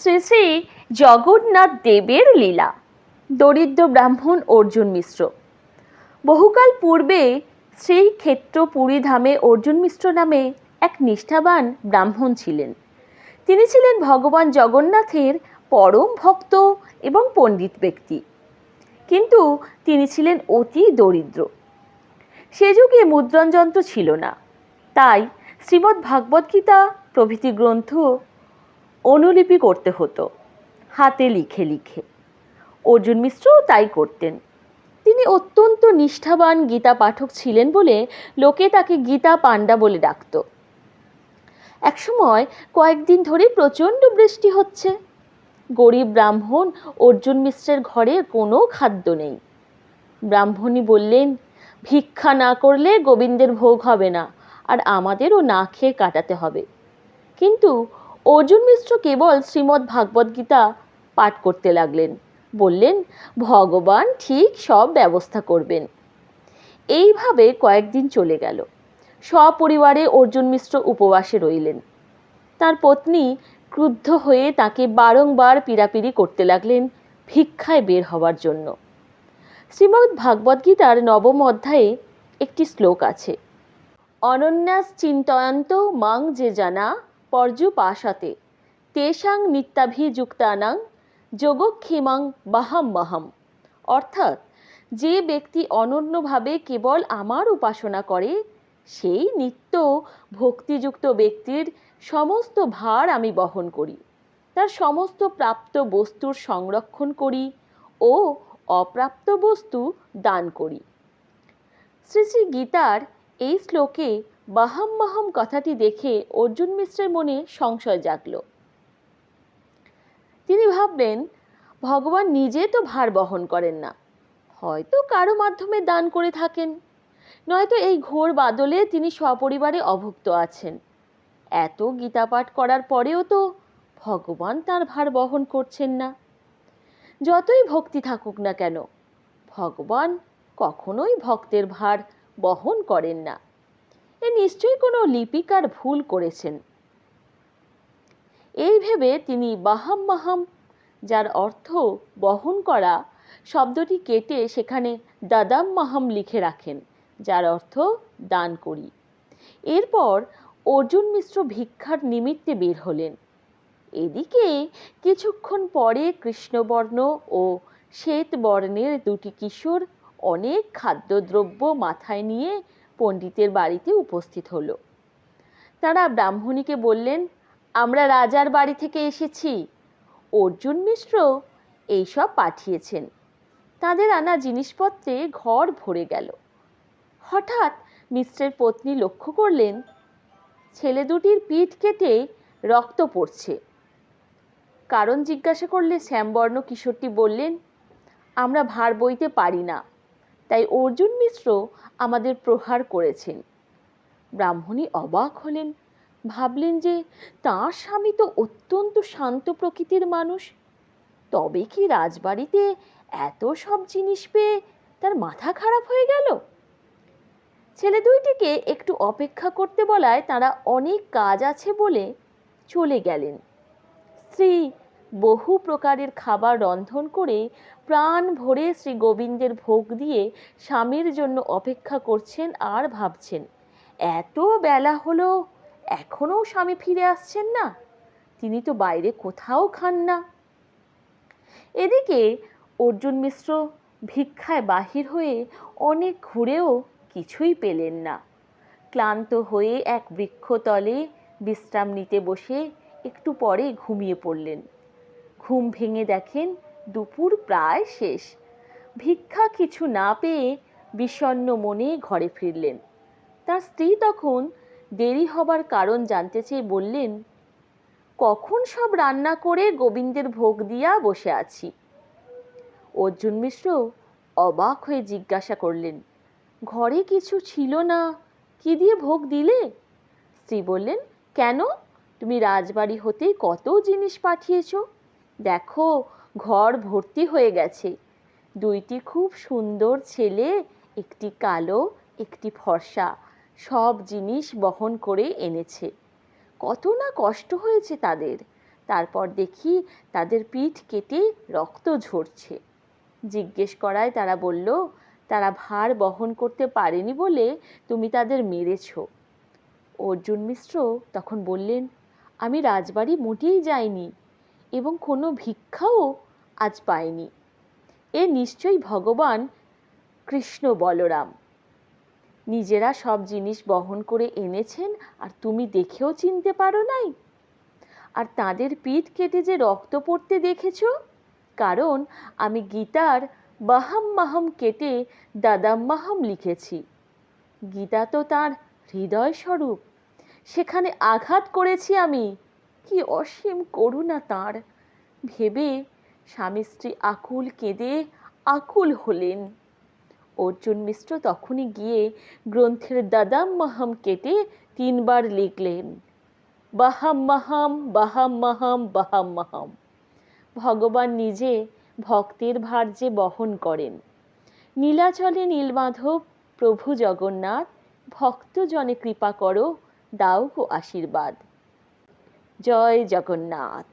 শ্রী শ্রী জগন্নাথ দেবের লীলা। দরিদ্র ব্রাহ্মণ অর্জুন মিশ্র। বহুকাল পূর্বে সেই ক্ষেত্র পুরী ধামে অর্জুন মিশ্র নামে এক নিষ্ঠাবান ব্রাহ্মণ ছিলেন। তিনি ছিলেন ভগবান জগন্নাথের পরম ভক্ত এবং পণ্ডিত ব্যক্তি, কিন্তু তিনি ছিলেন অতি দরিদ্র। সে যুগে মুদ্রণযন্ত্র ছিল না, তাই শ্রীমদ্ ভাগবত গীতা প্রভৃতি গ্রন্থ অনুলিপি করতে হতো, হাতে লিখে লিখে। অর্জুন মিশ্রও তাই করতেন। তিনি অত্যন্ত নিষ্ঠাবান গীতা পাঠক ছিলেন বলে লোকে তাকে গীতা পাণ্ডা বলে ডাকত। একসময় কয়েকদিন ধরে প্রচণ্ড বৃষ্টি হচ্ছে। গরিব ব্রাহ্মণ অর্জুন মিশ্রের ঘরে কোনো খাদ্য নেই। ব্রাহ্মণী বললেন, ভিক্ষা না করলে গোবিন্দের ভোগ হবে না, আর আমাদেরও না খেয়ে কাটাতে হবে। কিন্তু অর্জুন মিশ্র কেবল শ্রীমদ্ ভাগবত গীতা পাঠ করতে লাগলেন। বললেন, ভগবান ঠিক সব ব্যবস্থা করবেন। এইভাবে কয়েকদিন চলে গেল। সপরিবারে অর্জুন মিশ্র উপবাসে রইলেন। তার পত্নী ক্রুদ্ধ হয়ে তাকে বারংবার পীড়াপিড়ি করতে লাগলেন ভিক্ষায় বের হওয়ার জন্য। শ্রীমদ্ ভাগবত গীতার 9ম অধ্যায়ে একটি শ্লোক আছে, অনন্যাস চিন্তয়ন্ত মাং যে জানা পর্যুপাসতে তেষাং নিত্যাভিযুক্তানাং যোগক্ষেমাং বাহাম্মহম। অর্থাৎ, যে ব্যক্তি অনন্যভাবে কেবল আমার উপাসনা করে, সেই নিত্য ভক্তিযুক্ত ব্যক্তির সমস্ত ভার আমি বহন করি, তার সমস্ত প্রাপ্ত বস্তুর সংরক্ষণ করি ও অপ্রাপ্ত বস্তু দান করি। শ্রী শ্রী গীতার এই শ্লোকে বাহাম্মহম কথাটি দেখে অর্জুন মিশ্রের মনে সংশয় জাগল। তিনি ভাবলেন, ভগবান নিজে তো ভার বহন করেন না, হয়তো কারো মাধ্যমে দান করে থাকেন, নয়তো এই ঘোর বাদলে তিনি সপরিবারে অভুক্ত আছেন। এত গীতা পাঠ করার পরেও তো ভগবান তার ভার বহন করছেন না। যতই ভক্তি থাকুক না কেন, ভগবান কখনোই ভক্তের ভার বহন করেন না। এ নিশ্চয়ই কোনো লিপিকার ভুল করেছেন। এই ভেবে তিনি বাহাম্মহম, যার অর্থ বহন করা, শব্দটি কেটে সেখানে দাদাম্মহম লিখে রাখেন, যার অর্থ দান করি। এরপর অর্জুন মিশ্র ভিক্ষার নিমিত্তে বের হলেন। এদিকে কিছুক্ষণ পরে কৃষ্ণবর্ণ ও শ্বেত বর্ণের দুটি কিশোর অনেক খাদ্যদ্রব্য মাথায় নিয়ে পণ্ডিতের বাড়িতে উপস্থিত হলো। তারা ব্রাহ্মণীকে বললেন, আমরা রাজার বাড়ি থেকে এসেছি, অর্জুন মিশ্র এইসব পাঠিয়েছেন। তাদের আনা জিনিসপত্রে ঘর ভরে গেল। হঠাৎ মিশ্রের পত্নী লক্ষ্য করলেন, ছেলে দুটির পিঠ কেটে রক্ত পড়ছে। কারণ জিজ্ঞাসা করলে শ্যামবর্ণ কিশোরটি বললেন, আমরা ভার বইতে পারি না, তাই অর্জুন মিশ্র আমাদের প্রহার করেছেন। ব্রাহ্মণী অবাক হলেন, ভাবলেন যে তাঁর স্বামী তো অত্যন্ত শান্ত প্রকৃতির মানুষ, তবে কি রাজবাড়িতে এত সব জিনিস পেয়ে তার মাথা খারাপ হয়ে গেল? ছেলে দুইটিকে একটু অপেক্ষা করতে বলায় তারা অনেক কাজ আছে বলে চলে গেলেন। স্ত্রী বহু প্রকারের খাবার রন্ধন করে প্রাণ ভরে শ্রী গোবিন্দের ভোগ দিয়ে স্বামীর জন্য অপেক্ষা করছেন আর ভাবছেন, এত বেলা হলো এখনও স্বামী ফিরে আসছেন না, তিনি তো বাইরে কোথাও খান না। এদিকে অর্জুন মিশ্র ভিক্ষায় বাহির হয়ে অনেক ঘুরেও কিছুই পেলেন না। ক্লান্ত হয়ে এক বৃক্ষতলে বিশ্রাম নিতে বসে একটু পরে ঘুমিয়ে পড়লেন। ঘুম ভেঙে দেখেন দুপুর প্রায় শেষ। ভিক্ষা কিছু না পেয়ে বিষণ্ণ মনে ঘরে ফিরলেন। তার স্ত্রী তখন দেরি হবার কারণ জানতে চেয়ে বললেন, কখন সব রান্না করে গোবিন্দের ভোগ দিয়া বসে আছি। অর্জুন মিশ্র অবাক হয়ে জিজ্ঞাসা করলেন, ঘরে কিছু ছিল না, কি দিয়ে ভোগ দিলে? স্ত্রী বললেন, কেন, তুমি রাজবাড়ি হতে কত জিনিস পাঠিয়েছ, দেখো ঘর ভর্তি হয়ে গেছে। দুইটি খুব সুন্দর ছেলে, একটি কালো একটি ফর্সা, সব জিনিস বহন করে এনেছে। কত না কষ্ট হয়েছে তাদের, তারপর দেখি তাদের পিঠ কেটে রক্ত ঝরছে। জিজ্ঞেস করায় তারা বলল, তারা ভার বহন করতে পারেনি বলে তুমি তাদের মেরেছ। অর্জুন মিশ্র তখন বললেন, আমি রাজবাড়ি মোটেই যাইনি এবং কোনো ভিক্ষাও আজ পাইনি। এ নিশ্চয়ই ভগবান কৃষ্ণ বলরাম নিজেরা সব জিনিস বহন করে এনেছেন, আর তুমি দেখেও চিনতে পারো নাই। আর তাদের পিঠ কেটে যে রক্ত পড়তে দেখেছ, কারণ আমি গীতার বাহাম্মাহম কেটে দাদাম্মাহম লিখেছি। গীতা তো তার হৃদয় স্বরূপ, সেখানে আঘাত করেছি আমি। কি অসীম করুণা তাঁর! ভেবে স্বামী স্ত্রী আকুল কেঁদে আকুল হলেন। অর্জুন মিশ্র তখনই গিয়ে গ্রন্থের দাদাম্মাহম কেটে 3 বার লিখলেন, বাহাম্মাহম বাহাম্মাহম বাহাম্মাহম। ভগবান নিজে ভক্তের ভার যে বহন করেন। নীলাচলে নীলমাধব প্রভু জগন্নাথ, ভক্তজনে কৃপা করো, দাও গো আশীর্বাদ। জয় জগন্নাথ।